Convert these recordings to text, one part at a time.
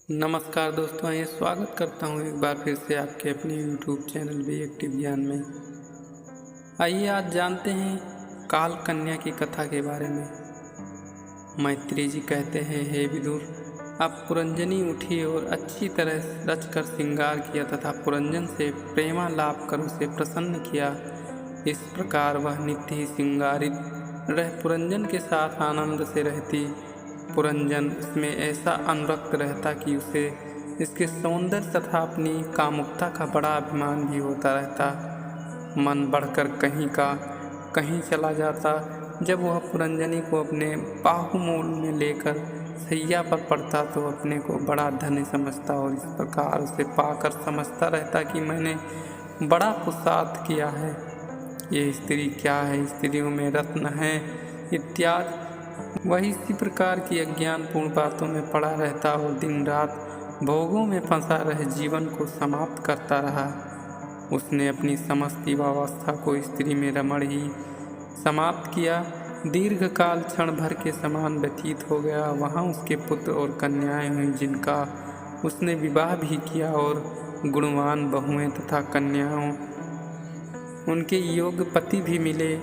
नमस्कार दोस्तों, ये स्वागत करता हूँ एक बार फिर से आपके अपने YouTube चैनल भी एक्टिव ज्ञान में। आइए आज जानते हैं काल कन्या की कथा के बारे में। मैत्री जी कहते हैं, हे विदुर, अब पुरंजनी उठी और अच्छी तरह रचकर श्रृंगार किया तथा पुरंजन से प्रेमालाप कर उसे प्रसन्न किया। इस प्रकार वह नित्य ही श्रृंगारित रह पुरंजन के साथ आनंद से रहती। पुरंजन उसमें ऐसा अनुरक्त रहता कि उसे इसके सौंदर्य तथा अपनी कामुकता का बड़ा अभिमान भी होता रहता। मन बढ़कर कहीं का कहीं चला जाता। जब वह पुरंजनी को अपने बाहुमूल में लेकर सैया पर पड़ता तो अपने को बड़ा धन्य समझता और इस प्रकार उसे पाकर समझता रहता कि मैंने बड़ा पुरुषार्थ किया है। ये स्त्री क्या है, स्त्रियों में रत्न है इत्यादि। वही इसी प्रकार की अज्ञानपूर्ण बातों में पड़ा रहता और दिन रात भोगों में फंसा रह जीवन को समाप्त करता रहा। उसने अपनी समस्त युवावस्था को स्त्री में रमण ही समाप्त किया। दीर्घ काल क्षण भर के समान व्यतीत हो गया। वहाँ उसके पुत्र और कन्याएं हुई जिनका उसने विवाह भी किया और गुणवान बहुएं तथा कन्याओं उनके योग्य पति भी मिले।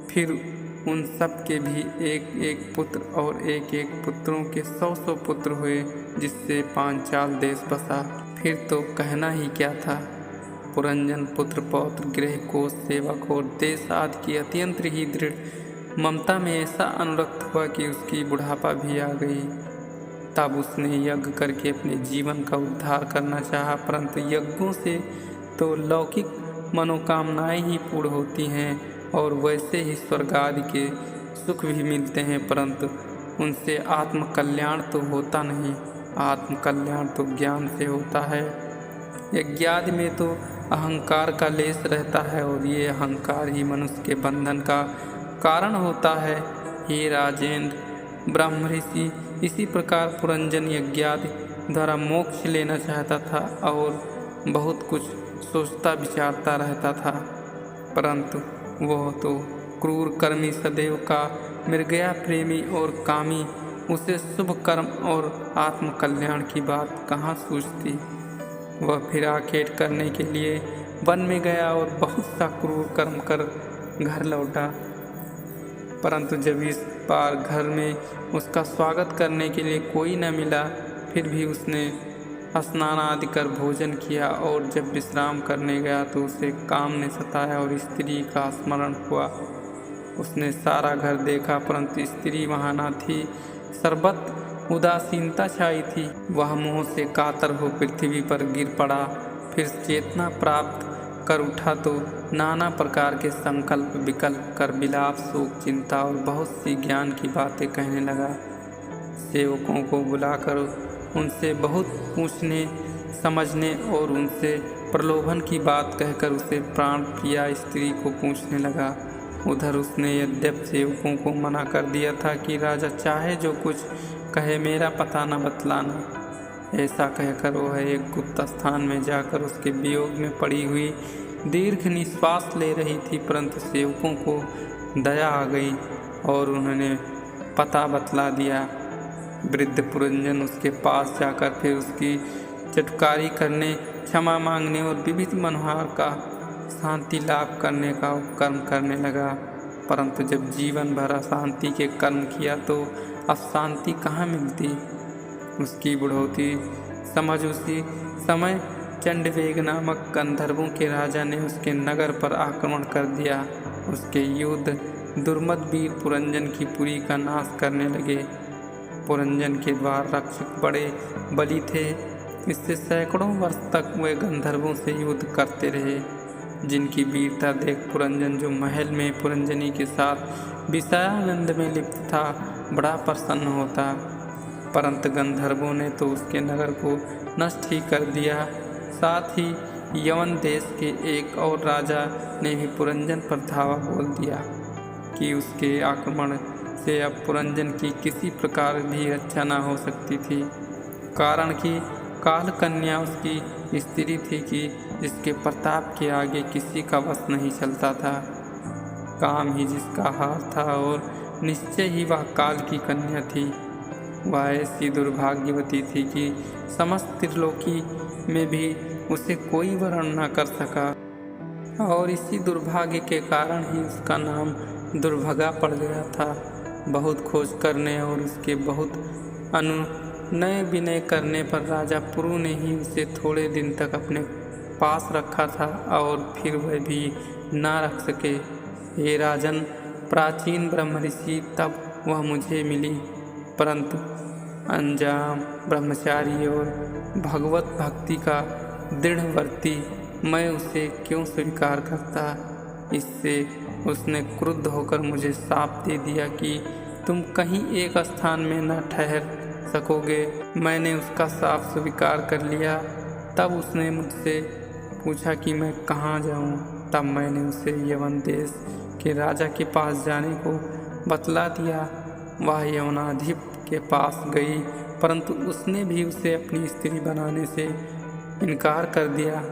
फिर उन सब के भी एक एक पुत्र और एक एक पुत्रों के 100 पुत्र हुए, जिससे पांचाल देश बसा। फिर तो कहना ही क्या था। पुरंजन पुत्र पौत्र गृह कोष सेवक और देश आदि की अत्यंत ही दृढ़ ममता में ऐसा अनुरक्त हुआ कि उसकी बुढ़ापा भी आ गई। तब उसने यज्ञ करके अपने जीवन का उद्धार करना चाहा, परंतु यज्ञों से तो लौकिक मनोकामनाएं ही पूर्ण होती हैं और वैसे ही स्वर्ग आदि के सुख भी मिलते हैं, परंतु उनसे आत्मकल्याण तो होता नहीं। आत्मकल्याण तो ज्ञान से होता है। यज्ञादि में तो अहंकार का लेस रहता है और ये अहंकार ही मनुष्य के बंधन का कारण होता है। हे राजेंद्र, ब्रह्म ऋषि इसी प्रकार पुरंजन यज्ञादि द्वारा मोक्ष लेना चाहता था और बहुत कुछ सोचता विचारता रहता था, परंतु वह तो क्रूर कर्मी सदैव का मृगया प्रेमी और कामी उसे शुभ कर्म और आत्मकल्याण की बात कहाँ सूझती। वह फिर आखेट करने के लिए वन में गया और बहुत सा क्रूर कर्म कर घर लौटा, परंतु जब इस बार घर में उसका स्वागत करने के लिए कोई न मिला, फिर भी उसने स्नान आदि कर भोजन किया और जब विश्राम करने गया तो उसे काम ने सताया और स्त्री का स्मरण हुआ। उसने सारा घर देखा, परंतु स्त्री वहाँ न थी। सर्वत्र उदासीनता छाई थी। वह मुँह से कातर हो पृथ्वी पर गिर पड़ा। फिर चेतना प्राप्त कर उठा तो नाना प्रकार के संकल्प विकल्प कर विलाप शोक चिंता और बहुत सी ज्ञान की बातें कहने लगा। सेवकों को बुलाकर उनसे बहुत पूछने समझने और उनसे प्रलोभन की बात कहकर उसे प्राण प्रिया स्त्री को पूछने लगा। उधर उसने यद्यप सेवकों को मना कर दिया था कि राजा चाहे जो कुछ कहे मेरा पता न बतलाना। ऐसा कहकर वह एक गुप्त स्थान में जाकर उसके वियोग में पड़ी हुई दीर्घ निश्वास ले रही थी, परंतु सेवकों को दया आ गई और उन्होंने पता बतला दिया। वृद्ध पुरंजन उसके पास जाकर फिर उसकी चटकारी करने, क्षमा मांगने और विविध मनोहार का शांति लाभ करने का कर्म करने लगा। परंतु जब जीवन भर अशांति के कर्म किया तो अब शांति कहाँ मिलती। उसकी बुढ़ौती समझ उसी समय चंडवेग नामक गंधर्वों के राजा ने उसके नगर पर आक्रमण कर दिया। उसके युद्ध दुर्मद वीर पुरंजन की पुरी का नाश करने लगे। पुरंजन के द्वार रक्षक बड़े बली थे। इससे सैकड़ों वर्ष तक वे गंधर्वों से युद्ध करते रहे, जिनकी वीरता देख पुरंजन, जो महल में पुरंजनी के साथ विषयानंद में लिप्त था, बड़ा प्रसन्न होता। परंतु गंधर्वों ने तो उसके नगर को नष्ट ही कर दिया। साथ ही यवन देश के एक और राजा ने भी पुरंजन पर धावा बोल दिया कि उसके आक्रमण से अब पुरंजन की किसी प्रकार भी रक्षा न हो सकती थी, कारण कि काल कन्या उसकी स्त्री थी कि जिसके प्रताप के आगे किसी का वश नहीं चलता था। काम ही जिसका हार था और निश्चय ही वह काल की कन्या थी। वह ऐसी दुर्भाग्यवती थी कि समस्त त्रिलोकी में भी उसे कोई वरण न कर सका, और इसी दुर्भाग्य के कारण ही उसका नाम दुर्भगा पड़ गया था। बहुत खोज करने और उसके बहुत अनुनय विनय करने पर राजा पुरु ने ही उसे थोड़े दिन तक अपने पास रखा था, और फिर वह भी ना रख सके। हे राजन, प्राचीन ब्रह्मऋषि तब वह मुझे मिली, परंतु अंजाम ब्रह्मचारी और भगवत भक्ति का दृढ़वर्ती मैं उसे क्यों स्वीकार करता। इससे उसने क्रुद्ध होकर मुझे शाप दे दिया कि तुम कहीं एक स्थान में न ठहर सकोगे। मैंने उसका शाप स्वीकार कर लिया। तब उसने मुझसे पूछा कि मैं कहाँ जाऊँ। तब मैंने उसे यवन देश के राजा के पास जाने को बतला दिया। वह यवनाधिप के पास गई, परंतु उसने भी उसे अपनी स्त्री बनाने से इनकार कर दिया,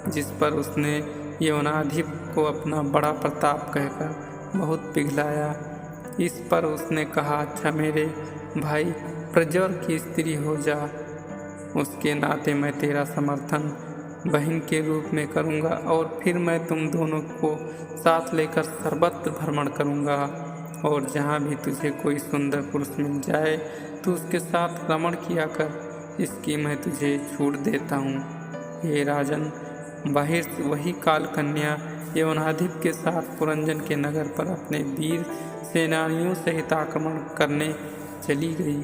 जिस पर उसने यवनाधिप को अपना बड़ा प्रताप कहकर बहुत पिघलाया। इस पर उसने कहा, अच्छा मेरे भाई प्रज्वर की स्त्री हो जा, उसके नाते मैं तेरा समर्थन बहन के रूप में करूँगा, और फिर मैं तुम दोनों को साथ लेकर सर्वत्र भ्रमण करूँगा, और जहाँ भी तुझे कोई सुंदर पुरुष मिल जाए तो उसके साथ रमण किया कर। इसकी मैं तुझे छूट देता हूँ। हे राजन, बाहिर से वही काल कन्या यवनाधिप के साथ पुरंजन के नगर पर अपने वीर सेनानियों सहित आक्रमण करने चली गई।